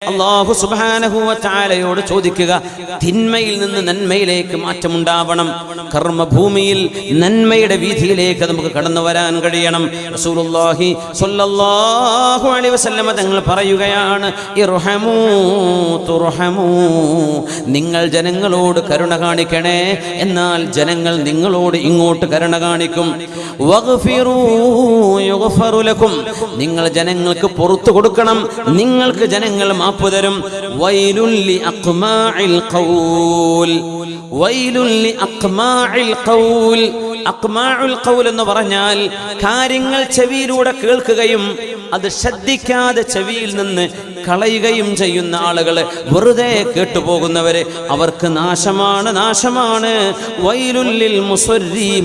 അല്ലാഹു സുബ്ഹാനഹു വ തആലയോട് ചോദിക്കുക, തിന്മയിൽ നിന്ന് നന്മയിലേക്ക് മാറ്റമുണ്ടാവണം. കർമ്മഭൂമിയിൽ നന്മയുടെ വീഥിയിലേക്ക് നമുക്ക് കടന്നു വരാൻ കഴിയണം. റസൂലുള്ളാഹി സ്വല്ലല്ലാഹു അലൈഹി വസല്ലം തങ്ങൾ പറയുകയാണ്, ഇർഹമൂ തുർഹമൂ, നിങ്ങൾ ജനങ്ങളോട് കരുണ കാണിക്കണേ, എന്നാൽ ജനങ്ങൾ നിങ്ങളോട് ഇങ്ങോട്ട് കരുണ കാണിക്കും. വഗ്ഫിറൂ യുഗ്ഫറു ലക്കും, നിങ്ങൾ ജനങ്ങൾക്ക് പുറത്തു കൊടുക്കണം, നിങ്ങൾക്ക് ജനങ്ങൾ മാപ്പ് തരും. വൈലുൽ ലിഅഖ്മാഇൽ ഖൗൽ, വൈലുൽ ലിഅഖ്മാഇൽ ഖൗൽ. അഖ്മാഉൽ ഖൗൽ എന്ന് പറഞ്ഞാൽ കാര്യങ്ങൾ ചെവിയിലൂടെ കേൾക്കുകയും അത് ശ്രദ്ധിക്കാതെ ചെവിയിൽ നിന്ന് കളയുകയും ചെയ്യുന്ന ആളുകൾ, വെറുതെ കേട്ടുപോകുന്നവര്, അവർക്ക് നാശമാണ്, നാശമാണ്. വൈലുൽ ലിൽ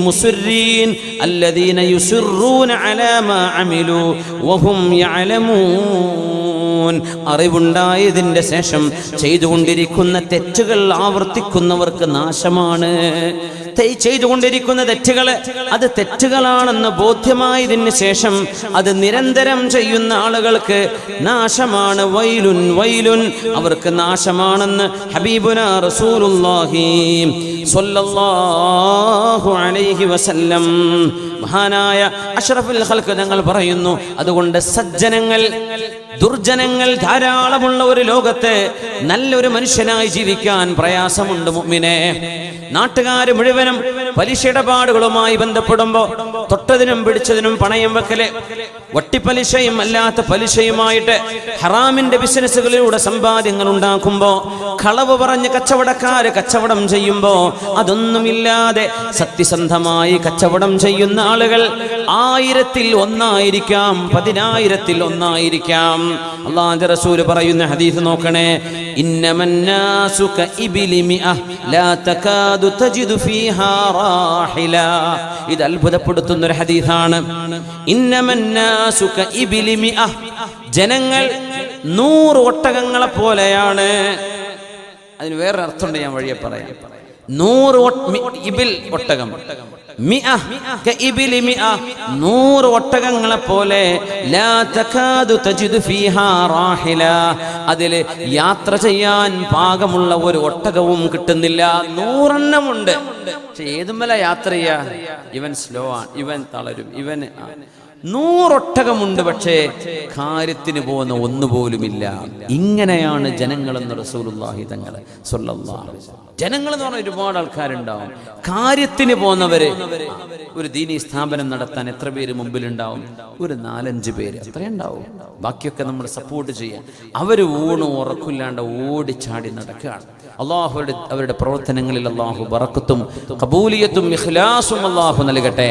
മുസ്രിൻ അല്ലദീന യുസിറൂന അലാ മാ അമിലു വഹും യഅലമൂൻ. അറിവുണ്ടായതിന്റെ ശേഷം ചെയ്തുകൊണ്ടിരിക്കുന്ന തെറ്റുകൾ ആവർത്തിക്കുന്നവർക്ക് നാശമാണ്. ചെയ്തുകൊണ്ടിരിക്കുന്ന തെറ്റുകൾ അത് തെറ്റുകളാണെന്ന് ബോധ്യമായതിന് ശേഷം അത് നിരന്തരം ചെയ്യുന്ന ആളുകൾക്ക് നാശമാണ്. വൈലുൻ വൈലുൻ, അവർക്ക് നാശമാണെന്ന് ഹബീബുനാ റസൂലുള്ളാഹി സ്വല്ലല്ലാഹു അലൈഹി വസല്ലം, മഹാനായ അഷ്റഫുൽ ഖൽഖ് തങ്ങൾ പറയുന്നു. അതുകൊണ്ട് സജ്ജനങ്ങൾ, ദുർജനങ്ങൾ ധാരാളമുള്ള ഒരു ലോകത്ത് നല്ലൊരു മനുഷ്യനായി ജീവിക്കാൻ പ്രയാസമുണ്ട് മുഅ്മിനേ. നാട്ടുകാർ മുഴുവനും പലിശയിടപാടുകളുമായി ബന്ധപ്പെടുമ്പോ തൊട്ടതിനും പിടിച്ചതിനും പണയം വെക്കല്, വട്ടിപ്പലിശയും അല്ലാത്ത പലിശയുമായിട്ട് ഹറാമിന്റെ ബിസിനസ്സുകളിലൂടെ സമ്പാദ്യങ്ങൾ ഉണ്ടാക്കുമ്പോ, കളവ് പറഞ്ഞ് കച്ചവടക്കാര് കച്ചവടം ചെയ്യുമ്പോ അതൊന്നുമില്ലാതെ സത്യസന്ധമായി കച്ചവടം ചെയ്യുന്ന ആളുകൾ 1000-ൽ 1 10,000-ൽ 1 അല്ലാഹുവിന്റെ റസൂൽ പറയുന്ന ഹദീസ് നോക്കണേ, ഇന്നമന്നാസു കഇബിലി മിഅ ലാ തകാദു തജിദു ഫീഹാ റാഹില. ഇത് അത്ഭുതപ്പെടുത്തുന്ന ഒരു ഹദീസാണ്. ഇന്നമന്നാസു കഇബിലി മിഅ, ജനങ്ങൾ 100 ഒട്ടകങ്ങളെ പോലെയാണ്. അതിന് വേറെ അർത്ഥമുണ്ട്, ഞാൻ വഴിയെ പറയാം. 100 ഇബിൽ ഒട്ടകം, 100 ഒട്ടകങ്ങളെ പോലെ, ലാ തകാദു തജിദു ഫീഹാ റാഹില, അതിൽ യാത്ര ചെയ്യാൻ പാകമുള്ള ഒരു ഒട്ടകവും കിട്ടുന്നില്ല. 100 എണ്ണമുണ്ട്, പക്ഷെ ഏതുമല്ല യാത്ര ചെയ്യാ, ഇവൻ സ്ലോ ആണ്, ഇവൻ തളരും, ഇവന് 100 ഒട്ടകമുണ്ട്, പക്ഷേ കാര്യത്തിന് പോകുന്ന ഒന്നുപോലുമില്ല. ഇങ്ങനെയാണ് ജനങ്ങളെന്ന് റസൂലുള്ളാഹി തങ്ങൾ സ്വല്ലല്ലാഹു അലൈഹി വസല്ലം. ജനങ്ങൾ എന്ന് പറഞ്ഞാൽ ഒരുപാട് ആൾക്കാരുണ്ടാവും. കാര്യത്തിന് പോകുന്നവര്, ഒരു ദീനീ സ്ഥാപനം നടത്താൻ എത്ര പേര് മുമ്പിലുണ്ടാവും? ഒരു 4-5 പേര് അത്രേ ഉണ്ടാവും. ബാക്കിയൊക്കെ നമ്മൾ സപ്പോർട്ട് ചെയ്യാൻ. അവര് ഊണും ഉറക്കില്ലാണ്ട് ഓടിച്ചാടി നടക്കുകയാണ്. അവരുടെ പ്രവർത്തനങ്ങളിൽ അല്ലാഹു ബറക്കത്തും ഖബൂലിയത്തും ഇഖ്ലാസും അല്ലാഹു നൽകട്ടെ.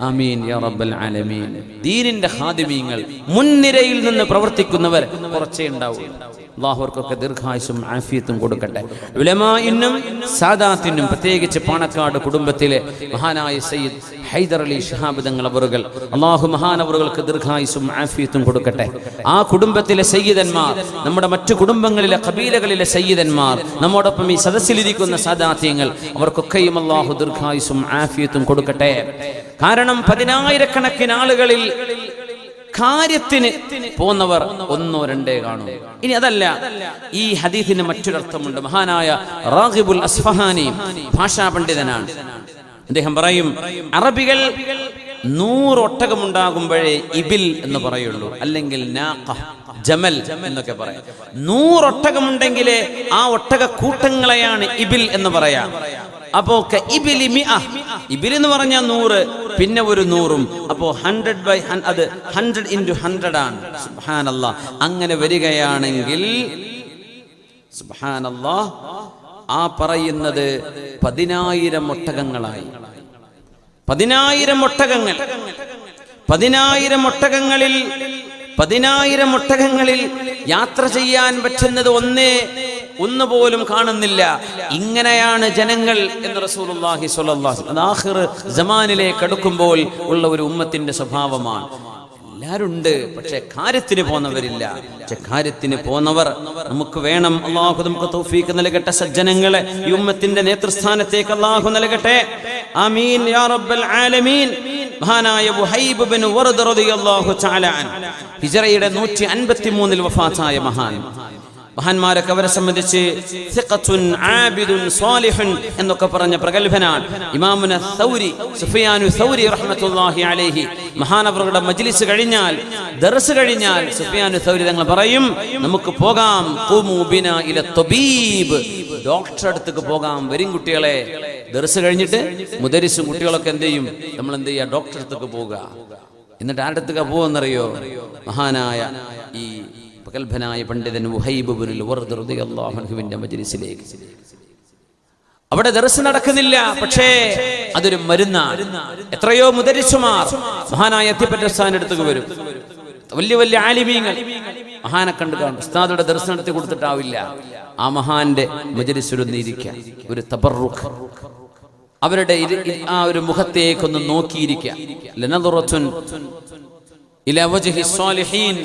ആമീൻ യാ റബ്ബൽ ആലമീൻ. ദീനിന്റെ ഖാദിമീങ്ങൾ, മുൻനിരയിൽ നിന്ന് പ്രവർത്തിക്കുന്നവർ കുറച്ചേ ഉണ്ടാവും. അല്ലാഹുവർക്കൊക്കെ ദീർഘായുസ്സും ആഫിയത്തും കൊടുക്കട്ടെ. ഉലമാഇന്നും സാദാത്തിനും, പ്രത്യേകിച്ച് പാണക്കാട് കുടുംബത്തിലെ മഹാനായ സയ്യിദ് ഹൈദർ അലി ശിഹാബ് തങ്ങൾ അവറുകൾ, അല്ലാഹു മഹാനവറുകൾക്ക് ദീർഘായുസ്സും ആഫിയത്തും കൊടുക്കട്ടെ. ആ കുടുംബത്തിലെ സയ്യിദന്മാർ, നമ്മുടെ മറ്റു കുടുംബങ്ങളിലെ ഖബീലകളിലെ സയ്യിദന്മാർ, നമ്മോടൊപ്പം ഈ സദസ്സിലിരിക്കുന്ന സാദാത്യങ്ങൾ, അവർക്കൊക്കെയും അല്ലാഹു ദീർഘായുസ്സും ആഫിയത്തും കൊടുക്കട്ടെ. കാരണം 10,000-കണക്കിന് ആളുകളിൽ കാര്യത്തിന് പോന്നവർ 1-2 കാണും. ഇനി അതല്ല, ഈ ഹദീസിന് മറ്റൊരർത്ഥമുണ്ട്. മഹാനായ റാഗിബുൽ അസ്ഫഹാനി ഭാഷാ പണ്ഡിതനാണ്. അദ്ദേഹം പറയും, അറബികൾ 100 ഒട്ടകമുണ്ടാകുമ്പോഴേ ഇബിൽ എന്ന് പറയുള്ളൂ, അല്ലെങ്കിൽ നാഖ, ജമൽ എന്നൊക്കെ പറയാം. 100 ഒട്ടകമുണ്ടെങ്കിലേ ആ ഒട്ടക കൂട്ടങ്ങളെയാണ് ഇബിൽ എന്ന് പറയാം. അപ്പോ ഇബിൽ എന്ന് പറഞ്ഞാൽ 100, പിന്നെ ഒരു 100-ഉം, അപ്പോ 100/100, അത് 100x100 ആണ്. സുബ്ഹാനല്ലാഹ്. അങ്ങനെ വരികയാണെങ്കിൽ സുബ്ഹാനല്ലാഹ്, ആ പറയുന്നത് 10,000 ഒട്ടകങ്ങളായി. 10,000 ഒട്ടകങ്ങൾ, 10,000 ഒട്ടകങ്ങളിൽ 10,000 ഒട്ടകങ്ങളിൽ യാത്ര ചെയ്യാൻ പറ്റുന്നത് ഒന്നുപോലും കാണുന്നില്ല. ഇങ്ങനെയാണ് ജനങ്ങൾ എന്ന് റസൂലുള്ളാഹി സ്വല്ലല്ലാഹു അലൈഹി വസല്ലം. ആഖിർ സമാനിലേക്ക് അടുക്കുമ്പോൾ ഉള്ള ഒരു ഉമ്മത്തിന്റെ സ്വഭാവമാണ്. എല്ലാവരും ഉണ്ട്, പക്ഷെ കാര്യത്തിന് പോന്നവരില്ല. പക്ഷെ കാര്യത്തിന് പോന്നവർ നമുക്ക് വേണം. അല്ലാഹു നമുക്ക് തൗഫീഖ് നൽകട്ടെ. സജ്ജനങ്ങളെ ഈ ഉമ്മത്തിന്റെ നേതൃസ്ഥാനത്തേക്ക് അല്ലാഹു നൽകട്ടെ. ആമീൻ യാ റബ്ബൽ ആലമീൻ. മഹാനായ വഹൈബ് ഇബ്നു വറദ് റളിയല്ലാഹു തആല അൻഹു, ഹിജ്റയുടെ 153-ൽ വഫാത്തായ മഹാൻ. മഹാന്മാരൊക്കെ അവരെ സംബന്ധിച്ച് സിഖത്തുൻ ആബിദുൻ സാലിഹുൻ എന്നൊക്കെ പറഞ്ഞ പ്രഗൽഭനാണ് ഇമാമുന സൗരി സുഫിയാനു സൗരി റഹ്മത്തുള്ളാഹി അലൈഹി. മഹാനവറുടെ മജ്ലിസ് കഴിഞ്ഞാൽ, ദർസ് കഴിഞ്ഞാൽ സുഫിയാനു സൗരി തങ്ങൾ പറയും, നമുക്ക് പോകാം, ഖുമു ബിനാ ഇല തബീബ്, ഡോക്ടറെ അടുത്തേക്ക് പോകാം, വരും കുട്ടികളെ. ദർസ് കഴിഞ്ഞിട്ട് മുദരിസും കുട്ടികളൊക്കെ എന്ത് ചെയ്യും? നമ്മൾ എന്ത് ചെയ്യുക? ഡോക്ടറെ അടുത്തേക്ക് പോവുക. എന്നിട്ട് ആരുടെ അടുത്തേക്ക് പോകുമെന്നറിയോ? മഹാനായ ഈ പ്രഗൽഭനായ പണ്ഡിതൻ വഹൈബ് ഇബ്നുൽ വർദ് റളിയല്ലാഹു അൻഹുവിന്റെ മജ്ലിസിലേക്ക്. അവിടെ ദർസ് നടക്കുന്നില്ല, പക്ഷേ അതൊരു മരുന്നാണ്. എത്രയോ മുദരിസുമാർ മഹാനായ അത്തിപ്പറ്റ ഉസ്താദിന്റെ അടുത്തേക്ക് വരും. വലിയ വലിയ ആലിമീങ്ങൾ മഹാനെ കണ്ടു കാണും. ഉസ്താദുടെ ദർസ് നടത്തി കൊടുത്തിട്ടാവില്ല, ആ മഹാന്റെ മജ്ലിസിലൊന്നിരിക്കുക, ഒരു തബറുഖ്, അവരുടെ ആ ഒരു മുഖത്തേക്കൊന്ന് നോക്കിയിരിക്കുക.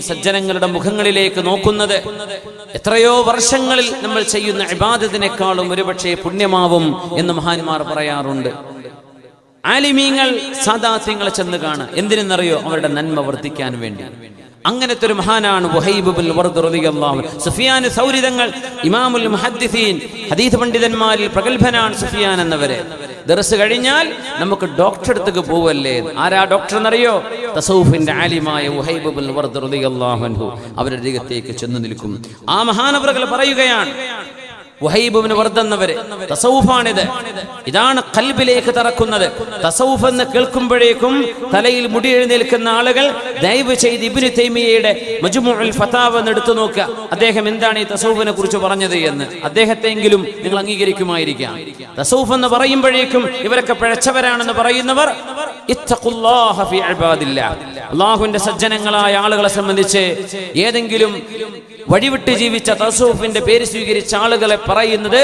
സജ്ജനങ്ങളുടെ മുഖങ്ങളിലേക്ക് നോക്കുന്നത് എത്രയോ വർഷങ്ങളിൽ നമ്മൾ ചെയ്യുന്ന ഇബാദത്തിനേക്കാളും ഒരുപക്ഷെ പുണ്യമാവും എന്ന് മഹാന്മാർ പറയാറുണ്ട്. ആലിമീങ്ങൾ സാദാത്യങ്ങളെ ചെന്ന് കാണുക, എന്തിനെന്നറിയോ? അവരുടെ നന്മ വർദ്ധിക്കാൻ വേണ്ടി. അങ്ങനത്തെ ഒരു മഹാനാണ് വഹൈബ് ഇബ്നുൽ വർദ് റളിയല്ലാഹു അൻഹു. സുഫിയാൻ സൗരി തങ്ങൾ ഇമാമുൽ മുഹദ്ദിസീൻ, ഹദീസ് പണ്ഡിതന്മാരിൽ പ്രഗൽഭനാണ് സുഫിയാൻ എന്നവരെ. ദർസ് കഴിഞ്ഞാൽ നമുക്ക് ഡോക്ടറെ അടുത്തേക്ക് പോവല്ലേ. ആരാ ഡോക്ടർ എന്നറിയോ? തസൗഫിന്റെ ആലിമായ വഹൈബ് ഇബ്നുൽ വർദ് റളിയല്ലാഹു അൻഹു. അവരുടെ രംഗത്തേക്ക് ചെന്ന് നിൽക്കും. ആ മഹാനവറുകൾ പറയുകയാണ്, വഹൈബ് ഇബ്നു വർദ് എന്നവര്, തസൗഫാണിത്, ഇതാണ് ഖൽബിലേക്ക് തറക്കുന്നത്. തസൗഫ് എന്ന് കേൾക്കുമ്പോഴേക്കും തലയിൽ മുടി എഴുന്നേൽക്കുന്ന ആളുകൾ ദയവ് ചെയ്ത് ഇബ്നു തൈമിയ്യയുടെ മജ്മുഉൽ ഫതാവ എന്ന് എടുത്തു നോക്കുക. അദ്ദേഹം എന്താണ് ഈ തസൗഫിനെ കുറിച്ച് പറഞ്ഞത് എന്ന്. അദ്ദേഹത്തെങ്കിലും നിങ്ങൾ അംഗീകരിക്കുമായിരിക്കാം. തസൗഫ് എന്ന് പറയുമ്പോഴേക്കും ഇവരൊക്കെ പിഴച്ചവരാണെന്ന് പറയുന്നവർ, ഇത്തഖുല്ലാഹ ഫീ ഇബാദില്ലാഹ്, അല്ലാഹുവിന്റെ സജ്ജനങ്ങളായ ആളുകളെ സംബന്ധിച്ച് ഏതെങ്കിലും വഴിവിട്ട് ജീവിച്ച തസൗഫിന്റെ പേര് സ്വീകരിച്ച ആളുകളെ പറയുന്നത്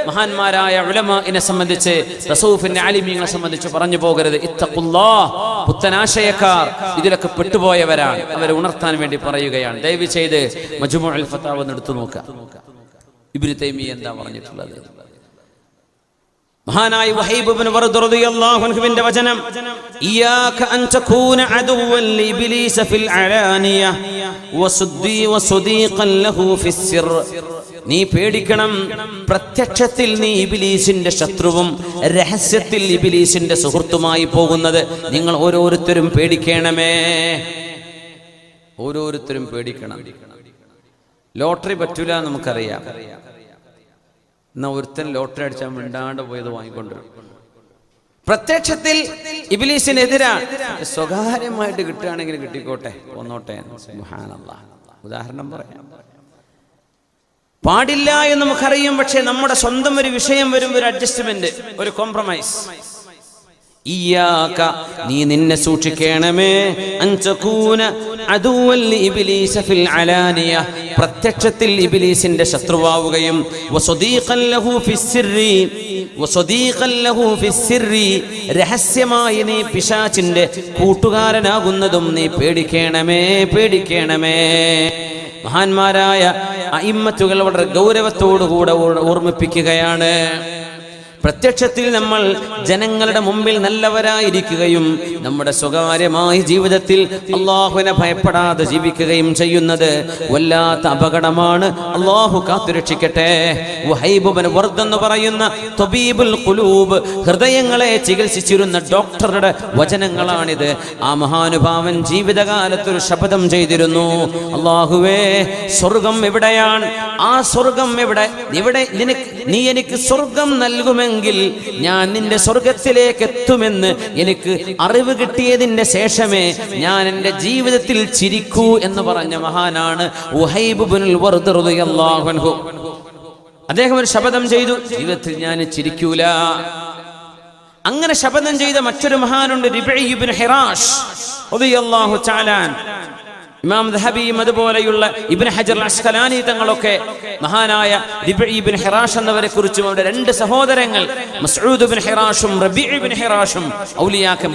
മഹാന്മാരായ ഉലമാഇനെ സംബന്ധിച്ച്, തസൗഫിന്റെ ആലിമീങ്ങളെ സംബന്ധിച്ച് പറഞ്ഞു പോകരുത്. ഇത്തഖുല്ലാഹ്, പുത്തനാശയക്കാർ ഇതിലൊക്കെ പെട്ടുപോയവരാണ്, അവരെ ഉണർത്താൻ വേണ്ടി പറയുകയാണ്. ദയവ് ചെയ്ത് മജ്മുഉൽ ഫതാവ എന്ന് എടുത്തു നോക്കുക. ഇബ്നു തൈമിയ്യ എന്താ പറഞ്ഞിട്ടുള്ളത്? മഹാനായ വഹൈബ് ഇബ്നു വർദ് റളിയല്ലാഹു അൻഹുവിന്റെ വചനം, ഇയ്യാക അൻ തകൂന അദുവൻ ലിബ്ലീസ ഫിൽ അലാനിയ വസദീഖൻ ലഹു ഫിസ്സിർ. നീ പേടിക്കണം, പ്രത്യക്ഷത്തിൽ നീ ഇബ്ലീസിന്റെ ശത്രുവും രഹസ്യത്തിൽ ഇബ്ലീസിന്റെ സുഹൃത്തുമായി പോകുന്നത് നിങ്ങൾ ഓരോരുത്തരും പേടിക്കണമേ. ഓരോരുത്തരും പേടിക്കണം. ലോട്ടറി പറ്റൂല നമുക്കറിയാം. എന്നാ ഒരുത്തൻ ലോട്ടറി അടിച്ചാൽ മിണ്ടാണ്ട് പോയത് വാങ്ങിക്കൊണ്ടിരും. പ്രത്യക്ഷത്തിൽ ഇബ്ലീസിനെതിരാണ്. സ്വകാര്യമായിട്ട് കിട്ടുകയാണെങ്കിൽ കിട്ടിക്കോട്ടെ, വന്നോട്ടെ. സുബ്ഹാനല്ലാഹ്. ഉദാഹരണം പറയാം, പാടില്ല എന്ന് നമുക്കറിയും, പക്ഷെ നമ്മുടെ സ്വന്തം ഒരു വിഷയം വരും, ഒരു അഡ്ജസ്റ്റ്മെന്റ്, ഒരു കോംപ്രമൈസ്. ഇയ്യാക, നീ നിന്നെ സൂക്ഷിക്കണമേ, അൻ തകൂന അദുവൻ ലിഇബ്ലീസ ഫിൽ അലാനിയ, പ്രത്യക്ഷത്തിൽ ഇബ്ലീസിന്റെ ശത്രുവാവുകയും വസദീഖൻ ലഹു ഫിസ്സിറി, വസദീഖൻ ലഹു ഫിസ്സിറി, രഹസ്യമായി നീ പിശാചിന്റെ കൂട്ടുകാരനാകുന്നതും നീ പേടിക്കണമേ, പേടിക്കണമേ. മഹാന്മാരായ അഇമ്മത്തുകൾ വളരെ ഗൗരവത്തോടുകൂടെ ഓർമ്മിപ്പിക്കുകയാണ്. പ്രത്യക്ഷത്തിൽ നമ്മൾ ജനങ്ങളുടെ മുമ്പിൽ നല്ലവരായിരിക്കുകയും നമ്മുടെ സ്വകാര്യമായ ജീവിതത്തിൽ അള്ളാഹുവിനെ ഭയപ്പെടാതെ ജീവിക്കുകയും ചെയ്യുന്നത് വല്ലാത്ത അപകടമാണ്. അള്ളാഹു കാത്തുരക്ഷിക്കട്ടെ. വഹൈബ് ഇബ്നു വർദ് എന്ന് പറയുന്ന തബീബുൽ ഖുലൂബ്, ഹൃദയങ്ങളെ ചികിത്സിച്ചിരുന്ന ഡോക്ടറുടെ വചനങ്ങളാണിത്. ആ മഹാനുഭാവൻ ജീവിതകാലത്തൊരു ശപഥം ചെയ്തിരുന്നു, അള്ളാഹുവേ, സ്വർഗം എവിടെയാണ്? ആ സ്വർഗം എവിടെ? നീ എനിക്ക് സ്വർഗം നൽകുമെങ്കിൽ ഞാൻ നിന്റെ സ്വർഗത്തിലേക്ക് എത്തുമെന്ന് എനിക്ക് അറിവ് കിട്ടിയതിന്റെ ശേഷമേ ഞാൻ എൻ്റെ ജീവിതത്തിൽ ചിരിക്കൂ എന്ന് പറഞ്ഞ മഹാനാണ് വഹൈബ് ഇബ്നുൽ വർദ് റളിയല്ലാഹു അൻഹു. അദ്ദേഹം ഒരു ശപഥം ചെയ്തു, ജീവിതത്തിൽ ഞാൻ ചിരിക്കൂല. അങ്ങനെ ശപഥം ചെയ്ത മറ്റൊരു മഹാനുണ്ട്, റിബഈ ഇബ്നു ഹിറാഷ് റളിയല്ലാഹു തആല. ഇമാം ദഹബിയും അതുപോലെയുള്ള ഇബ്നു ഹജർ അസ്ഖലാനി തങ്ങളൊക്കെ മഹാനായ റിബഈ ഇബ്നു ഹിറാഷ് എന്നവരെ കുറിച്ചും അവരുടെ രണ്ട് സഹോദരങ്ങൾ മസ്ഊദ് ഇബ്നു ഹിറാഷും റബീഉ ഇബ്നു ഹിറാഷും ഔലിയാക്ക്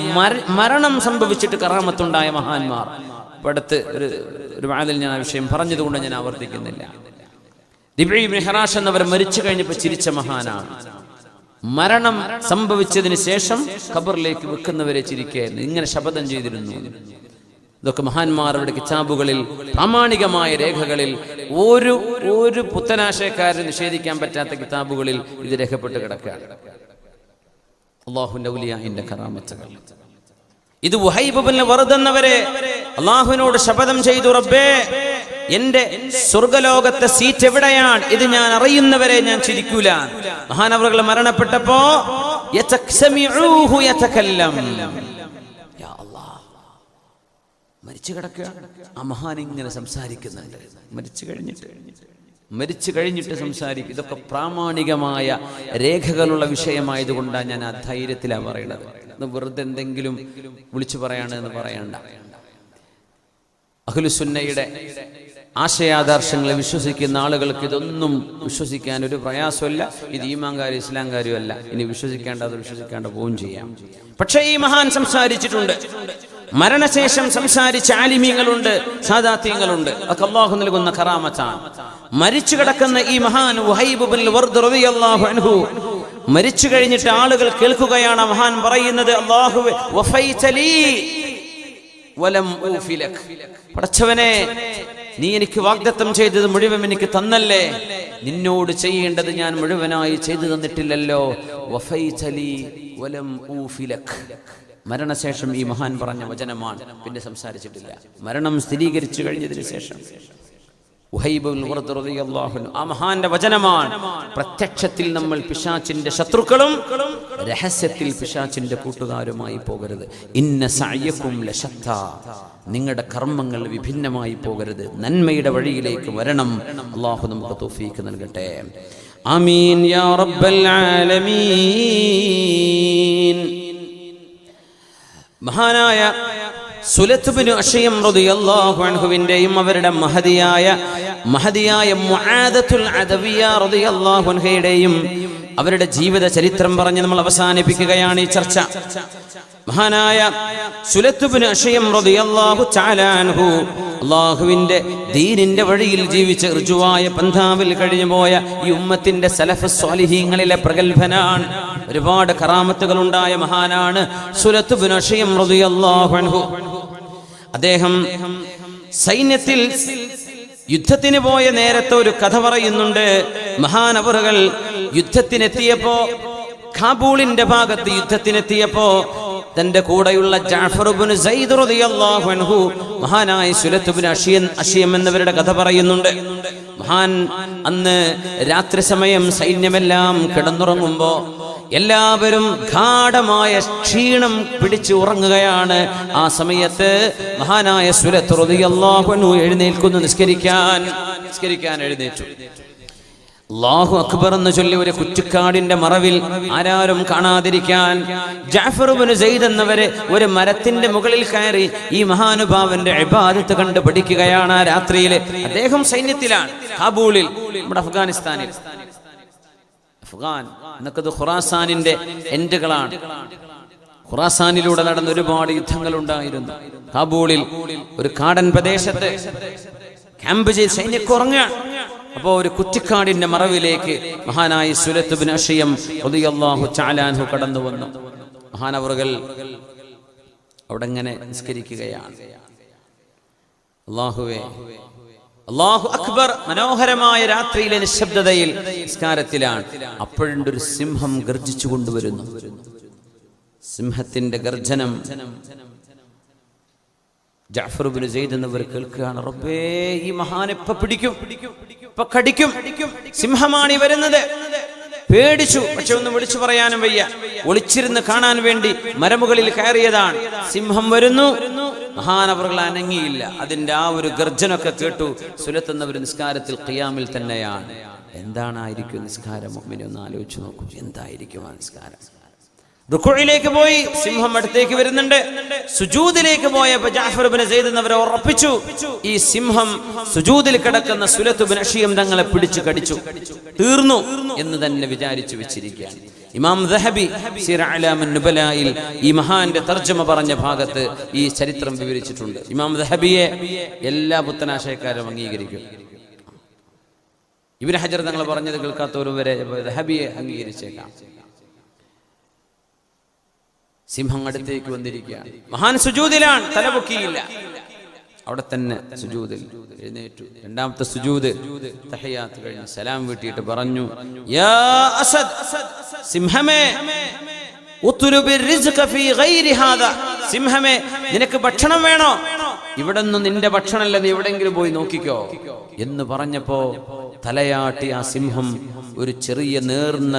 മരണം സംഭവിച്ചിട്ട് കറാമത്തുണ്ടായ മഹാന്മാർ. അടുത്ത് ഒരു വാതിൽ ഞാൻ ആ വിഷയം പറഞ്ഞതുകൊണ്ട് ഞാൻ ആവർത്തിക്കുന്നില്ല. റിബഈ ഇബ്നു ഹിറാഷ് എന്നവർ മരിച്ചു കഴിഞ്ഞപ്പോൾ ചിരിച്ച മഹാനാണ്. മരണം സംഭവിച്ചതിന് ശേഷം ഖബറിലേക്ക് വെക്കുന്നവരെ ചിരിക്കുകയായിരുന്നു. ഇങ്ങനെ ശപഥം ചെയ്തിരുന്നു. ഇതൊക്കെ മഹാന്മാരുടെ കിതാബുകളിൽ, പ്രാമാണികമായ രേഖകളിൽ, ഒരു പുത്തനാശയക്കാരന് നിഷേധിക്കാൻ പറ്റാത്ത കിതാബുകളിൽ ഇത് രേഖപ്പെട്ട് കിടക്കുകയാണ്. അല്ലാഹുവിന്റെ ഔലിയാഇന്റെ കറാമത്തുകൾ. ഇത് വഹൈബ് ഇബ്നു വർദ് എന്നവരെ അല്ലാഹുവിനോട് ശപഥം ചെയ്തു, റബ്ബേ എന്റെ സ്വർഗ്ഗലോകത്തെ സീറ്റ് എവിടെയാണ്, ഇത് ഞാൻ അറിയുന്നവരെ ഞാൻ ചിരിക്കൂല. മഹാനവറുകൾ മരണപ്പെട്ടപ്പോ യതക്സമിഊഹു യതകല്ലം, യാ അല്ലാഹ്, മരിച്ചു കിടക്കുക, ആ മഹാൻ ഇങ്ങനെ സംസാരിക്കുന്നുണ്ട്. മരിച്ചു കഴിഞ്ഞിട്ട് സംസാരിക്കും. ഇതൊക്കെ പ്രാമാണികമായ രേഖകളുള്ള വിഷയമായതുകൊണ്ടാണ് ഞാൻ ആ ധൈര്യത്തിലാണ് പറയുന്നത്. വെറുതെ എന്തെങ്കിലും വിളിച്ചു പറയാണ് എന്ന് പറയണ്ട. അഹ്ലുസുന്നയുടെ ആശയാദർശങ്ങളെ വിശ്വസിക്കുന്ന ആളുകൾക്ക് ഇതൊന്നും വിശ്വസിക്കാൻ ഒരു പ്രയാസമല്ല. ഇത് ഈമാൻ കാര്യം ഇസ്ലാം കാര്യമല്ല. ഇനി വിശ്വസിക്കേണ്ട അത് വിശ്വസിക്കേണ്ട പോവും ചെയ്യാം. പക്ഷേ ഈ മഹാൻ സംസാരിച്ചിട്ടുണ്ട്. മരണശേഷം സംസാരിച്ച ആലിമീങ്ങളുണ്ട്, സാദാത്യങ്ങളുണ്ട്. അതൊക്കെ അല്ലാഹു നൽകുന്ന കറാമത്താണ്. മരിച്ചു കിടക്കുന്ന ഈ മഹാൻ വഹൈബ് ഇബ്നുൽ വർദ് റളിയല്ലാഹു അൻഹു മരിച്ചു കഴിഞ്ഞിട്ട് ആളുകൾ കേൾക്കുകയാണ്. മഹാൻ പറയുന്നത്, അല്ലാഹുവേ വഫൈതലി വലം ഊഫിലക്, പടച്ചവനെ നീ എനിക്ക് വാഗ്ദത്തം ചെയ്തത് മുഴുവൻ എനിക്ക് തന്നല്ലേ, നിന്നോട് ചെയ്യേണ്ടത് ഞാൻ മുഴുവനായി ചെയ്തു തന്നിട്ടില്ലല്ലോ. വഫൈതലി വലം ഊഫിലക്, മരണശേഷം ഈ മഹാൻ പറഞ്ഞ വചനമാണ്. പിന്നെ സംസാരിച്ചിട്ടില്ല. മരണം സ്ഥിരീകരിച്ചു കഴിഞ്ഞതിന് ശേഷം വഹൈബ് ഇബ്നു വർദ് റളിയല്ലാഹു അൻഹു ആ മഹാന്റെ വചനമാണ്. പ്രത്യക്ഷത്തിൽ നമ്മൾ പിശാചിന്റെ ശത്രുക്കളും രഹസ്യത്തിൽ പിശാചിന്റെ കൂട്ടുകാരുമായി പോകരുത്. ഇന്ന സഅയകും ലശത്താ, നിങ്ങളുടെ കർമ്മങ്ങൾ വിഭിന്നമായി പോകരുത്. നന്മയുടെ വഴിയിലേക്ക് വരണം. അല്ലാഹു നമുക്ക് തൗഫീഖ് നൽകട്ടെ. ആമീൻ യാ റബ്ബൽ ആലമീൻ. മഹാനായ സുലത്ത് ബിനു അശയം റളിയല്ലാഹു അൻഹുവിന്റെയും അവരുടെ മഹദിയായ മുആദത്തുൽ അദവിയ റളിയല്ലാഹു അൻഹയുടെയും അവരുടെ ജീവിത ചരിത്രം പറഞ്ഞ് നമ്മൾ അവസാനിപ്പിക്കുകയാണ് ഈ ചർച്ച. മഹാനായ സുലത്ത് ബിനു അശയം റളിയല്ലാഹു തആല അൻഹു അല്ലാഹുവിന്റെ ദീനിന്റെ വഴിയിൽ ജീവിച്ച് ഋജുവായ പന്ഥാവിൽ കഴിഞ്ഞുപോയ ഈ ഉമ്മത്തിന്റെ സലഫ് സ്വാലിഹീങ്ങളിലെ പ്രഗൽഭനാണ്. ഒരുപാട് കറാമത്തുകൾ ഉണ്ടായ മഹാനാണ് സുലത്ത് ബിനു അശയം റളിയല്ലാഹു അൻഹു. അദ്ദേഹം സൈന്യത്തിൽ യുദ്ധത്തിന് പോയ നേരത്തെ ഒരു കഥ പറയുന്നുണ്ട്. മഹാനവറുകൾ യുദ്ധത്തിനെത്തിയപ്പോ, കാബൂളിന്റെ ഭാഗത്ത് യുദ്ധത്തിനെത്തിയപ്പോ തന്റെ കൂടെയുള്ള ജഅഫർ ഇബ്നു സൈദ് റളിയല്ലാഹു അൻഹു മഹാനായ സുലത്ത് ഇബ്നു അശയം എന്നവരുടെ കഥ പറയുന്നുണ്ട്. മഹാൻ അന്ന് രാത്രി സമയം സൈന്യമെല്ലാം കിടന്നുറങ്ങുമ്പോ എല്ലാവരും ഗാഢമായ ക്ഷീണം പിടിച്ച് ഉറങ്ങുകയാണ്. ആ സമയത്ത് മഹാനായ സുലത്ത് റളിയല്ലാഹു അൻഹു എഴുന്നേൽക്കുന്നു. നിസ്കരിക്കാൻ എഴുന്നേറ്റു. അല്ലാഹു അക്ബർ എന്ന് ചൊല്ലി ഒരു കുറ്റിക്കാടിന്റെ മറവിൽ ആരാരും കാണാതിരിക്കാൻ ജഅഫർ ഇബ്നു സൈദ് എന്നവര് ഒരു മരത്തിന്റെ മുകളിൽ കയറി ഈ മഹാനുഭാവന്റെ ഇബാദത്ത് കണ്ട് പഠിക്കുകയാണ്. ആ രാത്രിയിൽ അദ്ദേഹം സൈന്യത്തിലാണ്, കാബൂളിൽ, നമ്മുടെ അഫ്ഗാനിസ്ഥാനിൽ. അഫ്ഗാൻ എന്നൊക്കെ ഖുറാസാനിന്റെ എൻഡുകളാണ്. ഖുറാസാനിലൂടെ നടന്ന ഒരുപാട് യുദ്ധങ്ങൾ ഉണ്ടായിരുന്നു. കാബൂളിൽ ഒരു കാടൻ പ്രദേശത്ത് ക്യാമ്പ് ചെയ്ത് സൈന്യക്ക് ഉറങ്ങുകയാണ്. അപ്പോ ഒരു കുറ്റിക്കാടിന്റെ മറവിലേക്ക് മഹാനായ സുലത്ത് ഇബ്നു അശയം റളിയല്ലാഹു തആല അൻഹു കടന്നു വന്നു. മഹാനവറുകൾ അവിടെ ഇങ്ങനെ നിസ്കരിക്കുകയാണ്. അല്ലാഹുവേ, അല്ലാഹു അക്ബർ. മനോഹരമായ രാത്രിയിലെ നിശബ്ദതയിൽ നിസ്കാരത്തിലാണ്. അപ്പോഴുണ്ട് ഒരു സിംഹം ഗർജിച്ചു കൊണ്ടുവരുന്നു. സിംഹത്തിന്റെ ഗർജനം ജഅഫർ ഇബ്നു സൈദ് എന്നവർ കേൾക്കുകയാണ്. റബ്ബേ, ഈ മഹാൻ ഇപ്പൊ പിടിക്കും, ഇപ്പൊ കടിക്കും, സിംഹമാണ് ഈ വരുന്നത്. പേടിച്ചു. പക്ഷെ ഒന്നും വിളിച്ചു പറയാനും വയ്യ. ഒളിച്ചിരുന്ന് കാണാൻ വേണ്ടി മരമുകളിൽ കയറിയതാണ്. സിംഹം വരുന്നു. മഹാനവറുകൾ അനങ്ങിയില്ല. അതിന്റെ ആ ഒരു ഗർജനൊക്കെ കേട്ടു. സുലത്ത് എന്നവർ നിസ്കാരത്തിൽ ഖിയാമിൽ തന്നെയാണ്. എന്താണായിരിക്കും നിസ്കാരം? മുഅ്മിനെ ഒന്ന് ആലോചിച്ചു നോക്കൂ. എന്തായിരിക്കും ആ നിസ്കാരം? റുക്കൂഇലേക്ക് പോയി, സിംഹം അടുത്തേക്ക് വരുന്നുണ്ട്. സുജൂദിലേക്ക് പോയപ്പോൾ ജഅഫർ ഇബ്നു സൈദ് എന്നവരെ ഉറപ്പിച്ചു, ഈ സിംഹം സുജൂദിൽ കിടക്കുന്ന സുലത്ത് ഇബ്നു അശയം തങ്ങളെ പിടിച്ചു കടിച്ചു, തീർന്നു എന്ന് തന്നെ വിചാരിച്ചു വെച്ചിരിക്കുകയാണ്. ഇമാം ദഹബി സിർ അലാമുൻ നുബലായിൽ ഈ മഹാന്റെ തർജ്ജമ പറഞ്ഞ ഭാഗത്ത് ഈ ചരിത്രം വിവരിച്ചിട്ടുണ്ട്. ഇമാം ദഹബിയെ എല്ലാ പുത്തനാശയക്കാരും അംഗീകരിക്കും. ഇബ്നു ഹജർ തങ്ങൾ പറഞ്ഞത് കേൾക്കാത്തവരും വരെ ദഹബിയെ അംഗീകരിച്ചേക്കാം. സിംഹം അടുത്തേക്ക് വന്നിരിക്കുകയാണ്. മഹാൻ സുജൂദിലാണ്, തലപൊക്കിയില്ല. അവിടെ തന്നെ സുജൂദിൽ എഴുന്നേറ്റു. രണ്ടാമത്തെ സുജൂദ് തഹയ്യാത്ത് കഴിഞ്ഞ് സലാം വീട്ടിയിട്ട് പറഞ്ഞു, യാ അസദ്, സിംഹമേ, സിംഹമേ, നിനക്ക് ഭക്ഷണം വേണോ? ഇവിടെ നിന്ന് നിന്റെ ഭക്ഷണമല്ല, നീ എവിടെയെങ്കിലും പോയി നോക്കിക്കോ എന്ന് പറഞ്ഞപ്പോ തലയാട്ടി ആ സിംഹം ഒരു ചെറിയ നേർന്ന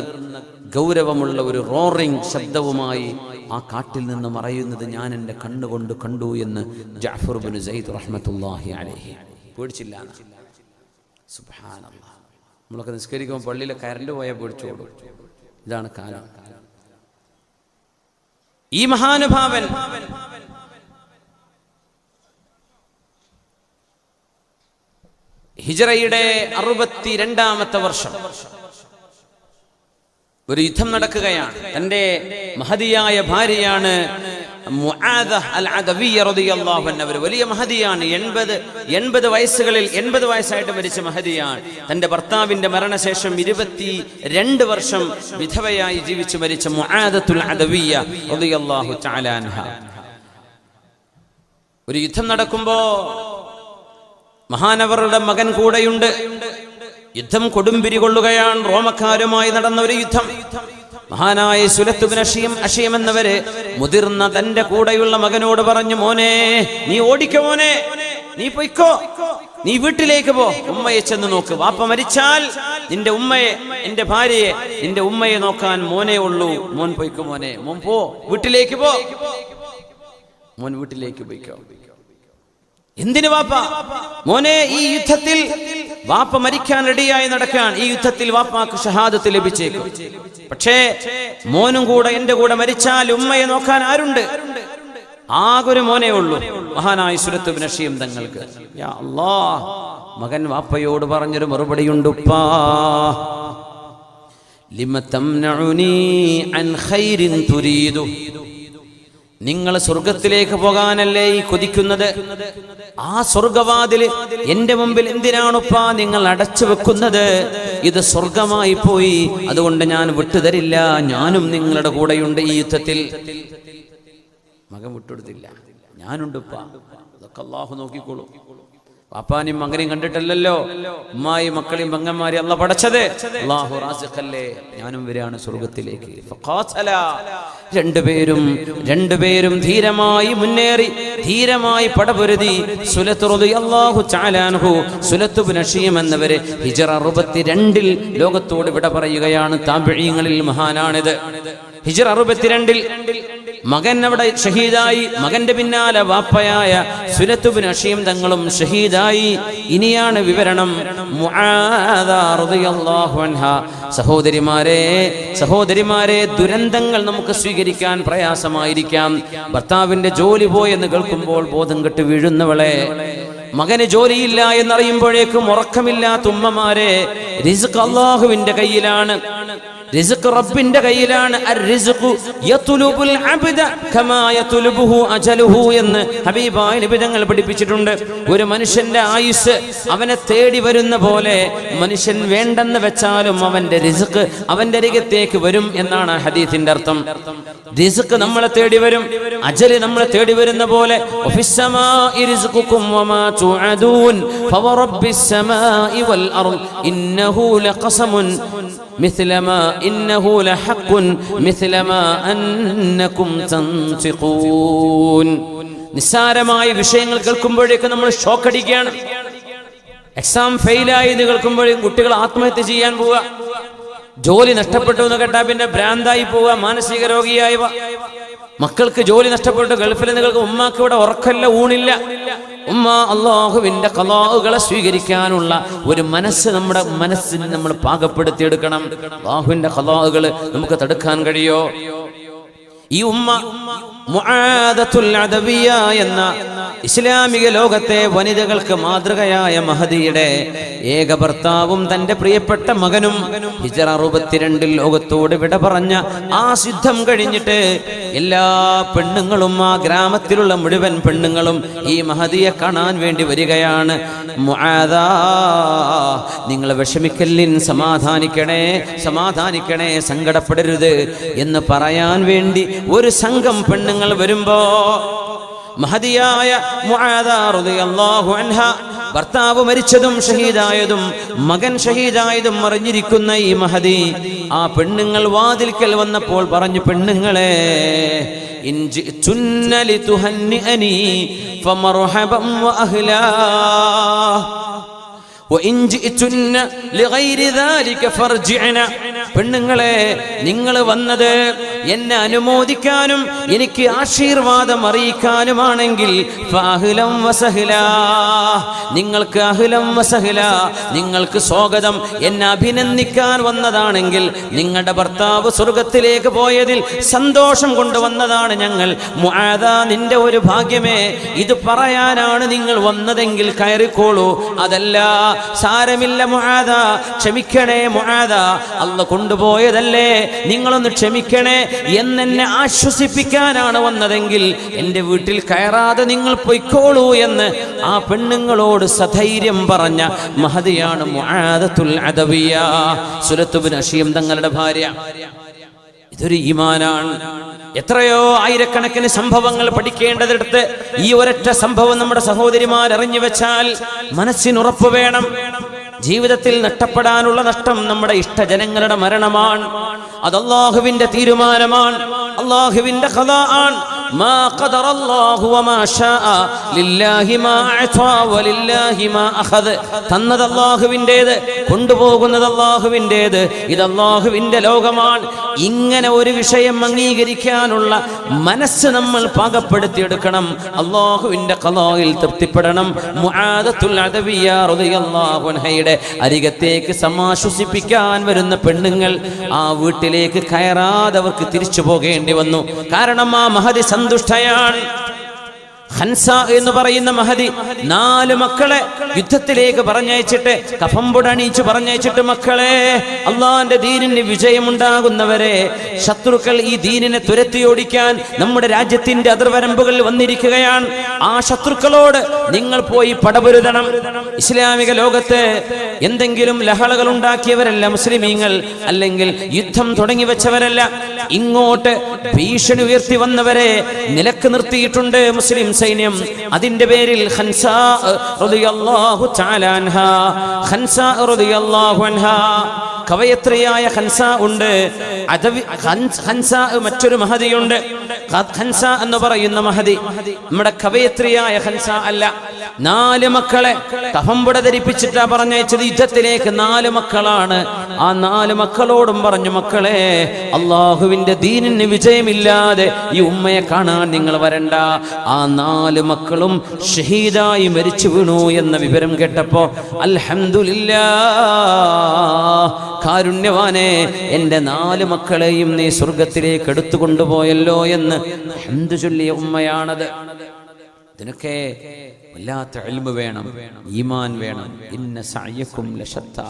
ഗൗരവമുള്ള ഒരു റോറിംഗ് ശബ്ദവുമായി ആ കാട്ടിൽ നിന്ന് മറയുന്നത് ഞാൻ എൻ്റെ കണ്ണുകൊണ്ട് കണ്ടു എന്ന് ജഅഫർ ഇബ്നു സയ്യിദ് റഹ്മത്തുള്ളാഹി അലൈഹി. പേടിച്ചില്ല. സുബ്ഹാനല്ലാഹ്. നമ്മളൊക്കെ നിസ്കരിക്കുമ്പോൾ പള്ളിയിലെ കറണ്ട് പോയാൽ പേടിച്ചോടും. ഇതാണ് കാലം. ഈ മഹാനുഭാവൻ ഹിജ്റയുടെ 62-ാമത്തെ വർഷം ഒരു യുദ്ധം നടക്കുകയാണ്. തന്റെ മഹദിയായ ഭാര്യയാണ് മുആദ അൽ അദവിയ്യ റളിയല്ലാഹു അൻഹ. അവർ വലിയ മഹദിയാണ്. 80 വയസ്സുകളിൽ 80 വയസ്സായിട്ട് മരിച്ച മഹദിയാണ്. തന്റെ ഭർത്താവിന്റെ മരണശേഷം 22 വർഷം വിധവയായി ജീവിച്ചു മരിച്ച മുആദത്തുൽ അദവിയ്യ റളിയല്ലാഹു തആല അൻഹ. ഒരു യുദ്ധം നടക്കുമ്പോ മഹാനവറുടെ മകൻ കൂടെയുണ്ട്. യുദ്ധം കൊടുമ്പിരി കൊള്ളുകയാണ്. റോമക്കാരുമായി നടന്ന ഒരു യുദ്ധം. മഹാനായ സുലത്ത് ഇബ്നു അശീം എന്നവര് മുതിർന്ന തന്റെ കൂടെയുള്ള മകനോട് പറഞ്ഞു, മോനെ, നീ ഓടിക്കോ, മോനെ, നീ പൊയ്ക്കോ, നീ വീട്ടിലേക്ക് പോ, ഉമ്മയെ ചെന്ന് നോക്ക്. വാപ്പ മരിച്ചാൽ നിന്റെ ഉമ്മയെ, എന്റെ ഭാര്യയെ, നിന്റെ ഉമ്മയെ നോക്കാൻ മോനെ ഉള്ളൂ. മോൻ പൊയ്ക്കോ, മോനെ, മോൻ പോ, വീട്ടിലേക്ക് പോ. മോൻ വീട്ടിലേക്ക് പൊയ്ക്കോ. എന്തിനു വാപ്പ? മോനെ, ഈ യുദ്ധത്തിൽ വാപ്പ മരിക്കാൻ റെഡിയായി നടക്കാൻ. ഈ യുദ്ധത്തിൽ വാപ്പാക്ക് ഷഹാദത്ത് ലഭിച്ചേക്കും. പക്ഷേ മോനും കൂടെ എന്റെ കൂടെ മരിച്ചാൽ ഉമ്മയെ നോക്കാൻ ആരുണ്ട്? ആകൊരു മോനേ ഉള്ളൂ, മഹാനായ സുലത്ത് ഇബ്നു അശീം തങ്ങൾക്ക്. യാ അല്ലാഹ്, മകൻ വാപ്പയോട് പറഞ്ഞൊരു മറുപടിയുണ്ട്. ഉപ്പാ, ലിമ തംനഉനി അൻ ഖൈരിൻ തുരീദു. നിങ്ങൾ സ്വർഗത്തിലേക്ക് പോകാനല്ലേ ഈ കൊതിക്കുന്നത്? ആ സ്വർഗവാതിൽ എന്റെ മുമ്പിൽ എന്തിനാണുപ്പാ നിങ്ങൾ അടച്ചു വെക്കുന്നത്? ഇത് സ്വർഗമായി പോയി, അതുകൊണ്ട് ഞാൻ വിട്ടുതരില്ല. ഞാനും നിങ്ങളുടെ കൂടെയുണ്ട് ഈ യുദ്ധത്തിൽ. മകൻ വിട്ടുകൊടുത്തില്ല. ഞാനുണ്ടുപ്പാ, അതൊക്കെ അല്ലാഹു നോക്കിക്കോളൂ. പാപ്പാനും മകനെയും കണ്ടിട്ടല്ലല്ലോ ഉമ്മായും മക്കളെയും പെങ്ങന്മാരെയും അല്ലാഹു പടച്ചത്. അല്ലാഹു റാസിഖല്ലേ. ഞാനും വരികയാണ് സ്വർഗത്തിലേക്ക്. രണ്ടുപേരും ധീരമായി മുന്നേറി, ധീരമായി പടപൊരുതി. സുലത്ത് റളിയല്ലാഹു തആല അൻഹു, സുലത്ത് ഇബ്നു അശീം എന്നവര് ഹിജ്റ 62-ൽ ലോകത്തോട് വിട പറയുകയാണ്. താബിഈങ്ങളിൽ മഹാനാണിത്. ഹിജ്റ 62-ൽ മകൻ അവിടെ ഷഹീദായി. മകന്റെ പിന്നാലെ വാപ്പയായ സുലത്ത് ഇബ്നു അശീം തങ്ങളും ഷഹീദായി. ഇനിയാണ് വിവരണം. മുആദ റളിയല്ലാഹു അൻഹ. സഹോദരിമാരെ, ദുരന്തങ്ങൾ നമുക്ക് സ്വീകരിക്കാൻ പ്രയാസമായിരിക്കാം. ഭർത്താവിന്റെ ജോലി പോയെന്ന് കേൾക്കുമ്പോൾ ബോധം കെട്ട് വീഴുന്നവളെ, മകന് ജോലിയില്ല എന്നറിയുമ്പോഴേക്കും ഉറക്കമില്ലാത്ത ഉമ്മമാരെ, റിസ്ക് അല്ലാഹുവിന്റെ കയ്യിലാണ്. റിസ്ക് റബ്ബിന്റെ കയ്യിലാണ്. അർറിസ്ഖു യത്ലുബുൽ അബ്ദ കമാ യത്ലുബുഹു അജലുഹു എന്ന് ഹബീബായ നബി തങ്ങൾ പഠിപ്പിച്ചിട്ടുണ്ട്. ഒരു മനുഷ്യന്റെ ആയുസ് അവനെ തേടി വരുന്ന പോലെ മനുഷ്യൻ വേണ്ടെന്ന് വെച്ചാലും അവന്റെ റിസ്ക് അവന്റെ അരികത്തേക്ക് വരും എന്നാണ് ഹദീസിന്റെ അർത്ഥം. റിസ്ക് നമ്മളെ തേടി വരും, അജല് നമ്മളെ തേടി വരുന്ന പോലെ. വഫിസ്സമാഇ റിസ്ഖുകും വമാ തുഅദൂൻ ഫവറബ്ബിസ് സമാഇ വൽ അർദ് ഇന്നഹു ലഖസമുൻ മിസ്ലമാ ഇന്നഹു ലഹഖുൻ മിസ്ലമാ അന്നകും തൻതിഖൂൻ. നിസ്സാരമായ വിഷയങ്ങൾ കേൾക്കുമ്പോഴേക്ക് നമ്മൾ ഷോക്ക് അടിക്കുകയാണ്. എക്സാം ഫെയിലായി എന്ന് കേൾക്കുമ്പോഴേക്കും കുട്ടികൾ ആത്മഹത്യ ചെയ്യാൻ പോവുക. ജോലി നഷ്ടപ്പെട്ടു എന്ന് കേട്ടാ പിന്നെ ഭ്രാന്തായി പോവുക, മാനസിക രോഗിയായി. മക്കൾക്ക് ജോലി നഷ്ടപ്പെട്ടു ഗൾഫിൽ നിങ്ങൾക്ക് ഉമ്മാക്ക് ഇവിടെ ഉറക്കല്ല, ഊണില്ല. ഉമ്മ അല്ലാഹുവിന്റെ ഖലാഉകളെ സ്വീകരിക്കാനുള്ള ഒരു മനസ്സ് നമ്മുടെ മനസ്സിന് നമ്മൾ പാകപ്പെടുത്തിയെടുക്കണം. അല്ലാഹുവിന്റെ ഖലാഉകൾ നമുക്ക് തടുക്കാൻ കഴിയോ? ഈ ഉമ്മ മുആദത്തുൽ അദവിയ്യ എന്ന ഇസ്ലാമിക ലോകത്തെ വനിതകൾക്ക് മാതൃകയായ മഹദിയുടെ ഏക ഭർത്താവും തന്റെ പ്രിയപ്പെട്ട മകനും ഹിജ്റ 62-ൽ ലോകത്തോട് വിട പറഞ്ഞ ആ യുദ്ധം കഴിഞ്ഞിട്ട് എല്ലാ പെണ്ണുങ്ങളും, ആ ഗ്രാമത്തിലുള്ള മുഴുവൻ പെണ്ണുങ്ങളും ഈ മഹദിയെ കാണാൻ വേണ്ടി വരികയാണ്. മുആദ, നിങ്ങൾ വിഷമിക്കല്ലിൻ, സമാധാനിക്കണേ, സങ്കടപ്പെടരുത് എന്ന് പറയാൻ വേണ്ടി ഒരു സംഘം പെണ്ണുങ്ങൾ വരുമ്പോ മഹദിയായ മുആദ റളിയല്ലാഹു അൻഹ ഭർത്താവ് മരിച്ചതും ഷഹീദായതും മകൻ ഷഹീദായതും അറിഞ്ഞിരിക്കുന്ന ഈ മഹദി ആ പെണ്ണുങ്ങൾ വാതിൽക്കൽ വന്നപ്പോൾ പറഞ്ഞു, പെണ്ണുങ്ങളെ ഇൻ ജിഅ്തുന്ന ലിതുഹന്നിഅനി ഫമർഹബൻ വഅഹ്ലാ വഇൻ ജിഅ്തുന്ന ലിഗൈരി ദാലിക ഫർജിഅന. പെണ്ണുങ്ങളെ, നിങ്ങൾ വന്നത് എന്നെ അനുമോദിക്കാനും എനിക്ക് ആശീർവാദം അറിയിക്കാനുമാണെങ്കിൽ ഫഅഹ്ലൻ വസഹ്ലാ, നിങ്ങൾക്ക് അഹ്ലൻ വസഹ്ലാ, നിങ്ങൾക്ക് സ്വാഗതം. എന്നെ അഭിനന്ദിക്കാൻ വന്നതാണെങ്കിൽ നിങ്ങളുടെ ഭർത്താവ് സ്വർഗത്തിലേക്ക് പോയതിൽ സന്തോഷം കൊണ്ടുവന്നതാണ് ഞങ്ങൾ. മുആദ, നിന്റെ ഒരു ഭാഗ്യമേ, ഇത് പറയാനാണ് നിങ്ങൾ വന്നതെങ്കിൽ കയറിക്കോളൂ. അതല്ല, സാരമില്ല മുആദ, ക്ഷമിക്കണേ മുആദ, അല്ലാഹ് കൊണ്ടുപോയതല്ലേ, നിങ്ങളൊന്ന് ക്ഷമിക്കണേ എന്നെ ആശ്വസിപ്പിക്കാനാണ് വന്നതെങ്കിൽ എൻ്റെ വീട്ടിൽ കയറാതെ നിങ്ങൾ പൊയ്ക്കോളൂ എന്ന് ആ പെണ്ണുങ്ങളോട് സധൈര്യം പറഞ്ഞ മഹദിയാണ് മുആദത്തുൽ അദവിയ, സുലത്ത് ബിൻ അശീം തങ്ങളുടെ ഭാര്യ. ഇതൊരു ഈമാനാണ്. എത്രയോ ആയിരക്കണക്കിന് സംഭവങ്ങൾ പഠിക്കേണ്ടതെടുത്ത് ഈ ഒരൊറ്റ സംഭവം നമ്മുടെ സഹോദരിമാർ അറിഞ്ഞു വെച്ചാൽ മനസ്സിനുറപ്പ് വേണം. ജീവിതത്തിൽ നഷ്ടപ്പെടാനുള്ള നഷ്ടം നമ്മുടെ ഇഷ്ടജനങ്ങളുടെ മരണമാണ്. അത് അല്ലാഹുവിന്റെ തീരുമാനമാണ്, അല്ലാഹുവിന്റെ ഖദാ ആണ്. മാ ഖദറല്ലാഹു വമാ ശാഅ ലില്ലാഹി മാ അഅതാ വലില്ലാഹി മാ അഖദ. തന്നത് അല്ലാഹുവിന്റേത്, കൊണ്ടുപോകുന്നത് അല്ലാഹുവിന്റേത്. ഇത് അല്ലാഹുവിന്റെ ലോകമാണ്. ഇങ്ങനെ ഒരു വിഷയം അംഗീകരിക്കാനുള്ള മനസ്സ് നമ്മൾ പാകപ്പെടുത്തിയെടുക്കണം. അല്ലാഹുവിന്റെ ഖദായിൽ തൃപ്തിപ്പെടണം. മുആദത്തുൽ അദവിയ റളിയല്ലാഹു അൻഹയുടെ അരികത്തേക്ക് സമാശ്വസിപ്പിക്കാൻ വരുന്ന പെണ്ണുങ്ങൾ ആ വീട്ടിലേക്ക് കയറാതെ അവർക്ക് തിരിച്ചു പോകേണ്ടി വന്നു. കാരണം ആ മഹദി സന്തുഷ്ടയാണ്. ഹൻസ എന്ന് പറയുന്ന മഹദി 4 മക്കളെ യുദ്ധത്തിലേക്ക് പറഞ്ഞയച്ചിട്ട്, കഫംപുടണിച്ച് പറഞ്ഞയച്ചിട്ട്, മക്കളെ, അള്ളാന്റെ ദീനിന് വിജയമുണ്ടാകുന്നവരെ ശത്രുക്കൾ ഈ ദീനിനെ തുരത്തിയോടിക്കാൻ നമ്മുടെ രാജ്യത്തിന്റെ അതിർവരമ്പുകൾ വന്നിരിക്കുകയാണ്. ആ ശത്രുക്കളോട് നിങ്ങൾ പോയി പടപൊരുതണം. ഇസ്ലാമിക ലോകത്ത് എന്തെങ്കിലും ലഹളകൾ ഉണ്ടാക്കിയവരല്ല മുസ്ലിമീങ്ങൾ, അല്ലെങ്കിൽ യുദ്ധം തുടങ്ങി വെച്ചവരല്ല. ഇങ്ങോട്ട് ഭീഷണി ഉയർത്തി വന്നവരെ നിലക്ക് നിർത്തിയിട്ടുണ്ട് മുസ്ലിം സൈന്യം. അതിന്റെ പേരിൽ ഖൻസാ റളിയല്ലാഹു തആല അൻഹാ, ഖൻസാ റളിയല്ലാഹു അൻഹാ, കവയത്രിയായ ഖൻസ ഉണ്ട്. ഖൻസ മറ്റൊരു മഹദിയുണ്ട്. ഖൻസ എന്ന് പറയുന്ന മഹദി നമ്മുടെ കവയത്രിയായ ഖൻസ അല്ല. 4 മക്കളെ കഫംപുട ധരിപ്പിച്ചിട്ടാ പറഞ്ഞയച്ചത് യുദ്ധത്തിലേക്ക്. 4 മക്കളാണ്. ആ 4 മക്കളോടും പറഞ്ഞു, മക്കളെ, അള്ളാഹുവിന്റെ ദീനിന് വിജയമില്ലാതെ ഈ ഉമ്മയെ കാണാൻ നിങ്ങൾ വരണ്ട. ആ 4 മക്കളും ഷഹീദായി മരിച്ചു വീണു എന്ന വിവരം കേട്ടപ്പോ അൽഹംദുലില്ലാഹ്, കാരുണ്യവാനെ, എൻ്റെ 4 മക്കളെയും നീ സ്വർഗത്തിലേക്ക് എടുത്തുകൊണ്ടുപോയല്ലോ എന്ന് ഹംദ് ചൊല്ലിയ ഉമ്മയാണത്. ഇതിനൊക്കെ വല്ലാത്ത ഇൽമ് വേണം, ഈമാൻ വേണം. ഇന്ന സഅയകും ലശത്താ.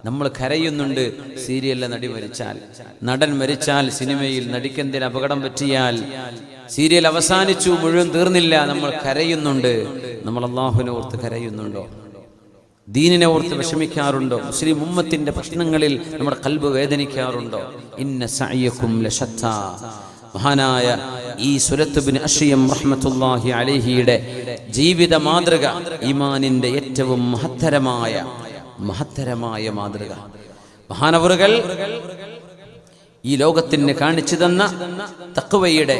നമ്മൾ കരയുന്നുണ്ട് സീരിയലിലെ നടി മരിച്ചാൽ, നടൻ മരിച്ചാൽ, സിനിമയിൽ നടിക്കെന്തിന് അപകടം പറ്റിയാൽ, സീരിയൽ അവസാനിച്ചു, മുഴുവൻ തീർന്നില്ല, നമ്മൾ കരയുന്നുണ്ട്. നമ്മൾ അല്ലാഹുവിനെ ഓർത്ത് കരയുന്നുണ്ടോ? ദീനിനെ ഓർത്ത് വിഷമിക്കാറുണ്ടോ? മുസ്ലിം ഉമ്മത്തിന്റെ പ്രശ്നങ്ങളിൽ നമ്മുടെ ഖൽബ് വേദനിക്കാറുണ്ടോ? ഇന്ന സഅയകും ലശത്താ. മഹാനായ ഈ സുലത്ത് ബിൻ അശിയം റഹ്മത്തുള്ളാഹി അലൈഹിയുടെ ജീവിത മാതൃക ഈമാനിന്റെ ഏറ്റവും മഹത്തരമായ മാതൃക. മഹാനവറുകൾ ഈ ലോകത്തിന് കാണിച്ചു തന്ന തഖ്വയുടെ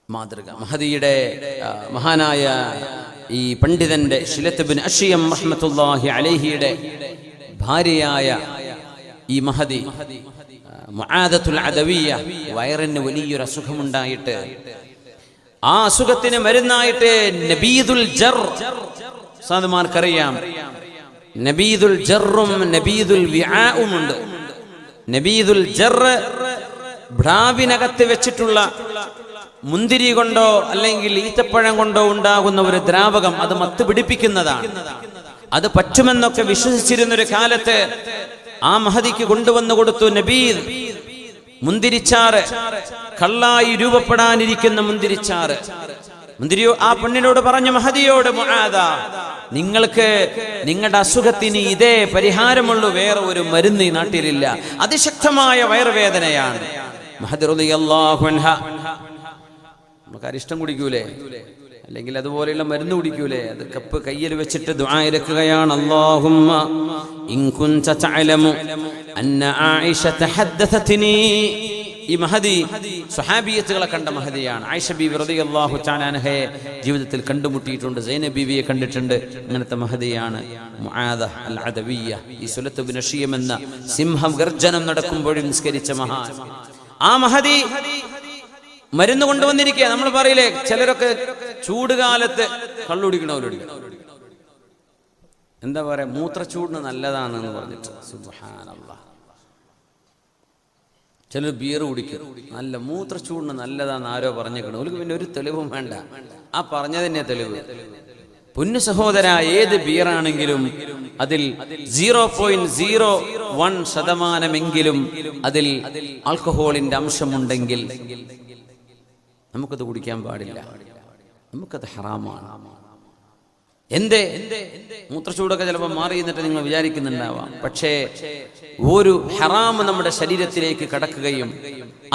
മാതൃക. മഹദിയുടെ മഹാനായ ഈ പണ്ഡിതന്റെ സുലത്ത് ബിൻ അശിയം റഹ്മത്തുള്ളാഹി അലൈഹിയുടെ ഭാര്യയായ ഈ മഹദി മുആദത്തുൽ അദവിയ, വയറിന് വലിയൊരു അസുഖമുണ്ടായിട്ട്, ആ അസുഖത്തിന് മരുന്നായിട്ട് നബീദുൽ ജർ, സാധുമാർക്കറിയാം, നബീദുൽ ജറും നബീദുൽ വിആഉം ഉണ്ട്. നബീദുൽ ജർ ഭ്രാവിനകത്ത് വെച്ചിട്ടുള്ള മുന്തിരി കൊണ്ടോ അല്ലെങ്കിൽ ഈത്തപ്പഴം കൊണ്ടോ ഉണ്ടാകുന്ന ഒരു ദ്രാവകം, അത് മത്ത് പിടിപ്പിക്കുന്നതാണ്. അത് പറ്റുമെന്നൊക്കെ വിശ്വസിച്ചിരുന്നൊരു കാലത്ത് ആ മഹദിക്ക് കൊണ്ടുവന്നു കൊടുത്തു നബീദ് മുന്തിരിച്ചാറ്, കള്ളായി രൂപപ്പെടാനിരിക്കുന്ന മുന്തിരിച്ചാറ്. മുന്തിരിയോ ആ പെണ്ണിനോട് പറഞ്ഞു, മഹദിയോട്, മുആദ, നിങ്ങൾക്ക് നിങ്ങളുടെ അസുഖത്തിന് ഇതേ പരിഹാരമുള്ളൂ, വേറെ ഒരു മരുന്ന് ഈ നാട്ടിലില്ല, അതിശക്തമായ വയറുവേദനയാണ്. മഹദി റളിയല്ലാഹു അൻഹ നമുക്ക് അരിഷ്ടം കുടിക്കൂലേ, അല്ലെങ്കിൽ അതുപോലെയുള്ള മരുന്ന് കുടിക്കൂലേ, അത് കപ്പ് കയ്യിൽ വെച്ചിട്ട് ദുആ ഇറക്കുകയാണ്. അല്ലാഹുമ്മ ഇൻ കുൻത തഅലമു അന്ന ആയിഷ തഹദ്ദസത്നി. ഈ മഹദി സ്വഹാബിയത്തുകളെ കണ്ട മഹദിയാണ്. ആയിഷ ബീവി റളിയല്ലാഹു തആല അൻഹയെ ജീവിതത്തിൽ കണ്ടുമുട്ടിയിട്ടുണ്ട്, സൈനബ് ബീവിയെ കണ്ടിട്ടുണ്ട്. അങ്ങനത്തെ മഹദിയാണ് മുആദ അൽ അദവിയ്യ. ഈ സുലത്ത് ബിൻ ഷിയം എന്ന സിംഹം ഗർജനം നടക്കുമ്പോഴും നിസ്കരിച്ച മഹാൻ. ആ മഹദി മരുന്ന് കൊണ്ടുവന്നിരിക്കുക. നമ്മൾ പറയില്ലേ, ചിലരൊക്കെ ചൂടുകാലത്ത് കള്ളുടിക്കണവരുണ്ട്. എന്താ പറയാ, മൂത്രച്ചൂടിന് നല്ലതാണെന്ന് പറഞ്ഞിട്ട്. സുബ്ഹാനല്ലാഹ്. ചിലർ ബിയർ കുടിക്കും, നല്ല മൂത്രച്ചൂടിന് നല്ലതാന്ന് ആരോ പറഞ്ഞേക്കണം. അവർക്ക് പിന്നെ ഒരു തെളിവും വേണ്ട, ആ പറഞ്ഞതന്നെ തെളിവ്. പൊന്നു സഹോദര, ഏത് ബിയറാണെങ്കിലും അതിൽ 0.01% അതിൽ ആൽക്കഹോളിന്റെ അംശമുണ്ടെങ്കിൽ നമുക്കത് കുടിക്കാൻ പാടില്ല, നമുക്കത് ഹറാമാണ്. എന്തേ മൂത്രച്ചൂടൊക്കെ ചിലപ്പോൾ മാറി എന്നിട്ട് നിങ്ങൾ വിചാരിക്കുന്നുണ്ടാവാം. പക്ഷേ ഒരു ഹറാമ് നമ്മുടെ ശരീരത്തിലേക്ക് കടക്കുകയും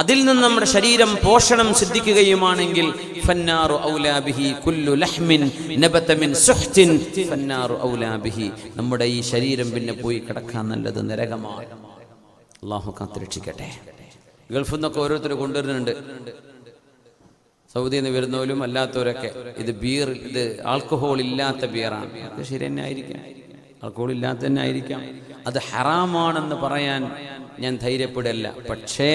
അതിൽ നിന്ന് നമ്മുടെ ശരീരം പോഷണം സിദ്ധിക്കുകയുമാണെങ്കിൽ ഫന്നാറു ഔലാ ബിഹി കുല്ലു ലഹ്മിൻ നബത മിൻ സുഹ്തിൻ ഫന്നാറു ഔലാ ബിഹി. നമ്മുടെ ഈ ശരീരം പിന്നെ പോയി കിടക്കാൻ നല്ലത് നരകമാണ്. അല്ലാഹു കാത്തുരക്ഷിക്കട്ടെ. ഗൾഫിൽ നിന്നൊക്കെ ഓരോരുത്തർ കൊണ്ടുവരുന്നുണ്ട്, സൗദിയിൽ നിന്ന് വരുന്നവരും അല്ലാത്തവരൊക്കെ. ഇത് ബിയർ, ഇത് ആൽക്കഹോൾ ഇല്ലാത്ത ബിയറാണ്. അത് ശരി തന്നെ ആയിരിക്കാം, ആൽക്കഹോൾ ഇല്ലാത്ത തന്നെ ആയിരിക്കാം. അത് ഹറാമാണെന്ന് പറയാൻ ഞാൻ ധൈര്യപ്പെടില്ല. പക്ഷേ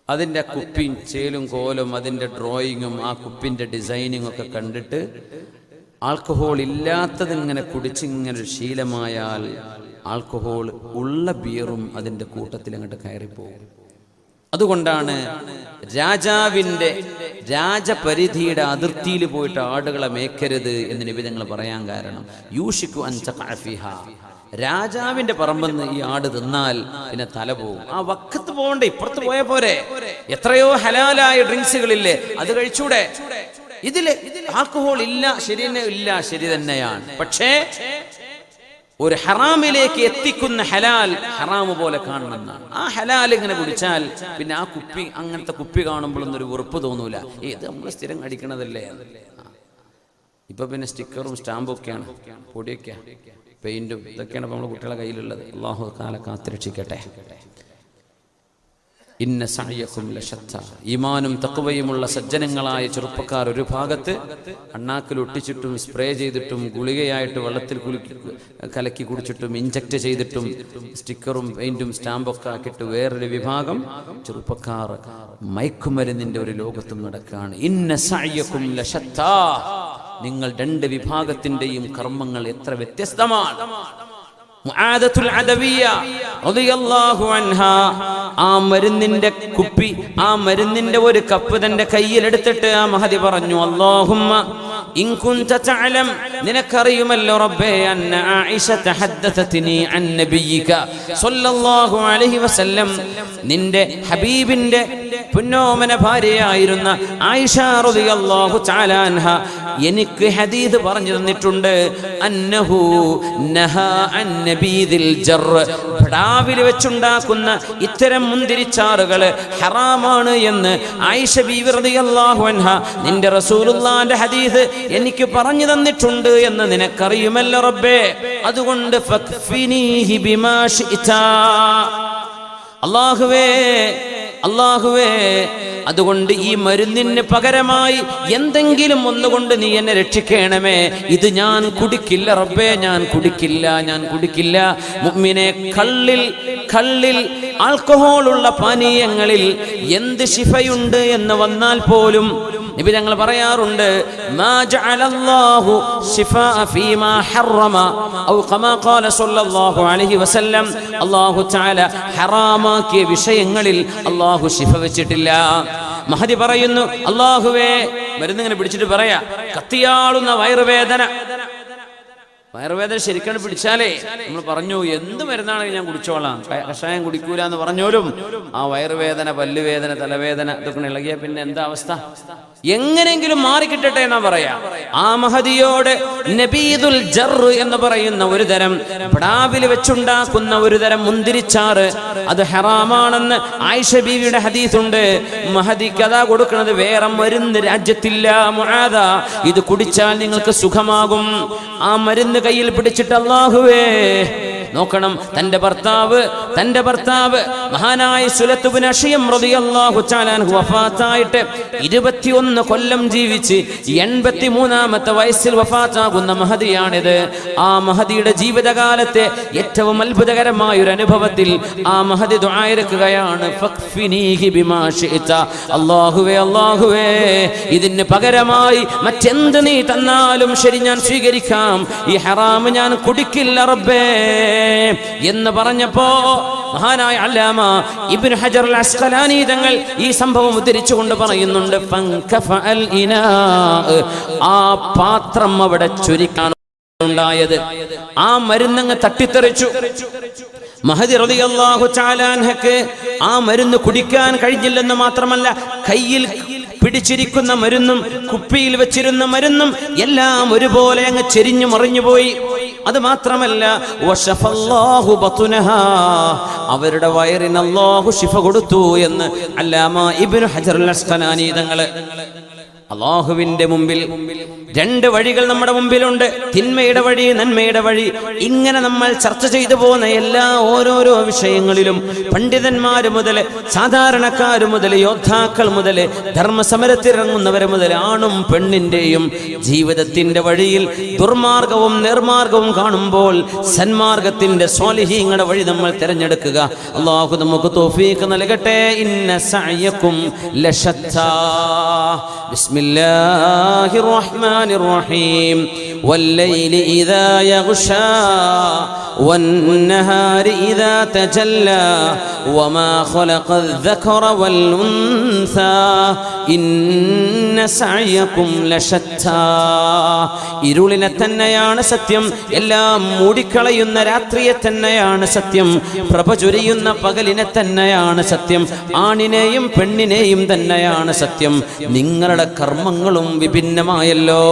അതിൻ്റെ കുപ്പിയും ചേലും കോലും അതിൻ്റെ ഡ്രോയിങ്ങും ആ കുപ്പിൻ്റെ ഡിസൈനിങ്ങും ഒക്കെ കണ്ടിട്ട് ആൽക്കഹോൾ ഇല്ലാത്തത് ഇങ്ങനെ കുടിച്ചിങ്ങനെ ഒരു ശീലമായാൽ ആൽക്കഹോൾ ഉള്ള ബിയറും അതിൻ്റെ കൂട്ടത്തിൽ അങ്ങോട്ട് കയറിപ്പോകും. അതുകൊണ്ടാണ് രാജാവിൻ്റെ രാജപരിധിയുടെ അതിർത്തിയിൽ പോയിട്ട് ആടുകളെ മേക്കരുത് എന്ന് നബി തങ്ങൾ പറയാൻ കാരണം, യൂഷിക്കു അൻ തഖഅ ഫിഹാ. രാജാവിന്റെ പറമ്പെന്ന് ഈ ആട് തിന്നാൽ പിന്നെ തല പോകും. ആ വക്കത്ത് പോകണ്ടേ, ഇപ്പുറത്ത് പോയ പോരെ. എത്രയോ ഹലാലായ ഡ്രിങ്ക്സുകളില്ലേ, അത് കഴിച്ചൂടെ? ഇതില് ആൽക്കഹോൾ ഇല്ല, ശരി തന്നെ ഇല്ല, ശരി തന്നെയാണ്. പക്ഷേ ഒരു ഹറാമിലേക്ക് എത്തിക്കുന്ന ഹലാൽ ഹറാമ് പോലെ കാണണമെന്നാണ്. ആ ഹലാൽ ഇങ്ങനെ കുടിച്ചാൽ പിന്നെ ആ കുപ്പി, അങ്ങനത്തെ കുപ്പി കാണുമ്പോഴൊന്നും ഒരു വെറുപ്പ് തോന്നൂല. ഇത് നമ്മൾ സ്ഥിരം അടിക്കണതല്ലേ. ഇപ്പൊ പിന്നെ സ്റ്റിക്കറും സ്റ്റാമ്പും ഒക്കെയാണ്, പൊടിയൊക്കെയാണ്, പെയിന്റും ഇതൊക്കെയാണ് നമ്മുടെ കുട്ടികളുടെ കയ്യിലുള്ളത്. അല്ലാഹു തആല കാത്തുരക്ഷിക്കട്ടെ. ഇന്ന സഅയകും ലശത്ത. ഈമാനും തഖ്വയുമുള്ള സജ്ജനങ്ങളായ ചെറുപ്പക്കാർ ഒരു ഭാഗത്ത് അണ്ണാക്കിൽ ഒട്ടിച്ചിട്ടും സ്പ്രേ ചെയ്തിട്ടും ഗുളികയായിട്ട് വെള്ളത്തിൽ കലക്കി കുടിച്ചിട്ടും ഇഞ്ചക്ട് ചെയ്തിട്ടും സ്റ്റിക്കറും പെയിന്റും സ്റ്റാമ്പൊക്കെ ആക്കിയിട്ട് വേറൊരു വിഭാഗം ചെറുപ്പക്കാർ മയക്കുമരുന്നിന്റെ ഒരു ലോകത്തും നടക്കുകയാണ്. ഇന്ന സഅയകും ലശത്ത. നിങ്ങൾ രണ്ട് വിഭാഗത്തിന്റെയും കർമ്മങ്ങൾ എത്ര വ്യത്യസ്തമാണ്. മുആദത്തുൽ അദവിയ്യ റളിയല്ലാഹു അൻഹാ ആ മരുന്നിന്റെ കുപ്പി, ആ മരുന്നിന്റെ ഒരു കപ്പ് തന്റെ കയ്യിലെടുത്തിട്ട് ആ മഹദി പറഞ്ഞു, അല്ലാഹുമ്മ ഇൻ കുൻത തഅലം, നിനക്കറിയുമല്ലോ റബ്ബേ, അന്ന ആയിഷ തഹദ്ദസത്നി അൻ നബിയിക സ്വല്ലല്ലാഹു അലൈഹി വസല്ലം, നിന്റെ ഹബീബിന്റെ പുന്നോമന ഭാര്യയായിരുന്ന ആയിഷ റളിയല്ലാഹു തആല അൻഹ എനിക്ക് ഹദീസ് പറഞ്ഞു തന്നിട്ടുണ്ട്. അന്നഹു നഹാ അൻ നബീദിൽ ജർർ, ഭടാവിൽ വെച്ചുണ്ടാക്കുന്ന ഇത്തരം മുന്തിരിച്ചാറുകള് ഹറാമാണ് എന്ന് ആയിഷ ബീവി റളിയല്ലാഹു അൻഹ നിന്റെ റസൂലുള്ളാഹിന്റെ ഹദീസ് എനിക്ക് പറഞ്ഞു തന്നിട്ടുണ്ട് എന്ന് നിനക്കറിയുമല്ലോ റബ്ബേ. അതുകൊണ്ട് ഫക്ഫിനീഹി ബിമാ ശിഅത. അല്ലാഹുവേ, അല്ലാഹുവേ, അതുകൊണ്ട് ഈ മരുന്നിന് പകരമായി എന്തെങ്കിലും ഒന്നുകൊണ്ട് നീ എന്നെ രക്ഷിക്കണമേ. ഇത് ഞാൻ കുടിക്കില്ല റബ്ബേ, ഞാൻ കുടിക്കില്ല, ഞാൻ കുടിക്കില്ല. മുഅ്മിനെ, കള്ളിൽ ആൽക്കഹോളുള്ള പാനീയങ്ങളിൽ എന്ത് ശിഫയുണ്ട് എന്ന് വന്നാൽ പോലും നബി ഞങ്ങൾ പറയാറുണ്ട്, മാ ജഅലല്ലാഹു ശിഫാഅ ഫീമാ ഹറമ ഔ കമാ ഖാല സ്വല്ലല്ലാഹു അലൈഹി വസല്ലം. അല്ലാഹു തആല ഹറാമാക്കിയ വിഷയങ്ങളിൽ അല്ലാഹു ശിഫ വെച്ചിട്ടില്ല. മഹദി പറയുന്നു, അല്ലാഹുവേ, മരുന്നിങ്ങനെ പിടിച്ചിട്ട് പറയാ, കത്തിയാളുന്ന വയറുവേദന ശരിക്കാണ് പിടിച്ചാലേ നമ്മൾ പറഞ്ഞു എന്ത് മരുന്നാണെങ്കിൽ ഞാൻ കുടിച്ചോളാം, കഷായം കുടിക്കൂല എന്ന് പറഞ്ഞോലും ആ വയറുവേദന, പല്ലുവേദന, തലവേദന ഇതൊക്കെ ഇളകിയ പിന്നെ എന്താ അവസ്ഥ? എങ്ങനെയെങ്കിലും മാറിക്കിട്ടട്ടെ എന്നാ പറയാ. ആ മഹദിയോട് നബീദുൽ ജർറ് എന്ന് പറയുന്ന ഒരു തരം പ്ലാവിൽ വെച്ചുണ്ടാക്കുന്ന ഒരു തരം മുന്തിരിച്ചാറ് അത് ഹറാമാണെന്ന് ആയിഷ ബീവിയുടെ ഹദീസുണ്ട്. മഹദിക്ക് അതാ കൊടുക്കുന്നത്, വേറെ മരുന്ന് രാജ്യത്തില്ല മുആദ, ഇത് കുടിച്ചാൽ നിങ്ങൾക്ക് സുഖമാകും. ആ മരുന്ന് കയ്യിൽ പിടിച്ചിട്ട് അല്ലാഹുവേ നോക്കണം, തന്റെ ഭർത്താവ് മഹാനായ സുലത്ത് ഇബ്നു അശിയം റളിയല്ലാഹു തആല അൻഹു വഫാത്തായിട്ട് 21 കൊല്ലം ജീവിച്ച് 83ാമത്തെ വയസ്സിൽ വഫാത്താകുന്ന മഹദിയാണിത്. ആ മഹദിയുടെ ജീവിതകാലത്തെ ഏറ്റവും അത്ഭുതകരമായ ഒരു അനുഭവത്തിൽ ആ മഹദി ദുആ ഇറക്കുകയാണ്, ഫക്ഫിനീഹി ബിമാ ശിഅത, അല്ലാഹുവേ ഇതിന് പകരമായി മറ്റെന്ത് നീ തന്നാലും ശരി ഞാൻ സ്വീകരിക്കാം, ഈ ഹറാം ഞാൻ കുടിക്കില്ല റബ്ബേ എന്ന് പറഞ്ഞപ്പോ മഹാനായ അല്ലാമ ഇബ്നു ഹജർ അൽ അസ്ഖലാനി തങ്ങൾ ഈ സംഭവം ഉദ്ധരിച്ചുകൊണ്ട് പറയുന്നുണ്ട്, ഫൻകഫഅൽ ഇനാ, ആ പാത്രം അവിടെ ചുരുക്കാൻ ഉണ്ടായത്, ആ മരുന്നങ്ങ് തട്ടിത്തെറിച്ചു. മഹദി റളിയല്ലാഹു തആല അൻഹക്ക് ആ മരുന്ന് കുടിക്കാൻ കഴിഞ്ഞില്ലെന്ന് മാത്രമല്ല, കയ്യിൽ പിടിച്ചിരിക്കുന്ന മരുന്നും കുപ്പിയിൽ വെച്ചിരുന്ന മരുന്നും എല്ലാം ഒരുപോലെ അങ്ങ് ചെരിഞ്ഞു മറിഞ്ഞുപോയി. അത് മാത്രമല്ല, വശഫല്ലാഹു ബത്നഹാ, അവരുടെ വയറിന് അല്ലാഹു ശിഫ കൊടുത്തു എന്ന് അല്ലാമ ഇബ്നു ഹജർ അൽ അസ്ഖലാനി തങ്ങള്. അല്ലാഹുവിന്റെ മുമ്പിൽ രണ്ട് വഴികൾ നമ്മുടെ മുമ്പിലുണ്ട്, തിന്മയുടെ വഴി, നന്മയുടെ വഴി. ഇങ്ങനെ നമ്മൾ ചർച്ച ചെയ്തു പോകുന്ന എല്ലാ ഓരോരോ വിഷയങ്ങളിലും പണ്ഡിതന്മാര് മുതൽ സാധാരണക്കാര് മുതൽ യോദ്ധാക്കൾ മുതൽ ധർമ്മസമരത്തിലിറങ്ങുന്നവരെ മുതൽ ആണും പെണ്ണിന്റെയും ജീവിതത്തിന്റെ വഴിയിൽ ദുർമാർഗവും നേർമാർഗവും കാണുമ്പോൾ സന്മാർഗത്തിന്റെ സ്വാലിഹീങ്ങളുടെ വഴി നമ്മൾ തിരഞ്ഞെടുക്കുക. അല്ലാഹു നമുക്ക് തൗഫീഖ് നൽകട്ടെ. ഇന്ന സഅയകും ലശത്താ. ബിസ്മില്ലാഹിർ റഹ്മാനിർ റഹീം. വല്ലൈലി ഇദാ യഗ്ശാ വന്നഹാരി ഇദാ തജല്ലാ വമാ ഖലഖൽ ദകറ വൽ ഉൻസാ ഇന്ന സഅയകും ലശത്താ. ഇരുളിനെ തന്നെയാണ് സത്യം, എല്ലാം മൂടിക്കളയുന്ന രാത്രിയെ തന്നെയാണ് സത്യം, പ്രഭ ചൊരിയുന്ന പകലിനെ തന്നെയാണ് സത്യം, ആണിനെയും പെണ്ണിനെയും തന്നെയാണ് സത്യം. നിങ്ങളുടെ കർമ്മങ്ങളും വിഭിന്നമായല്ലോ.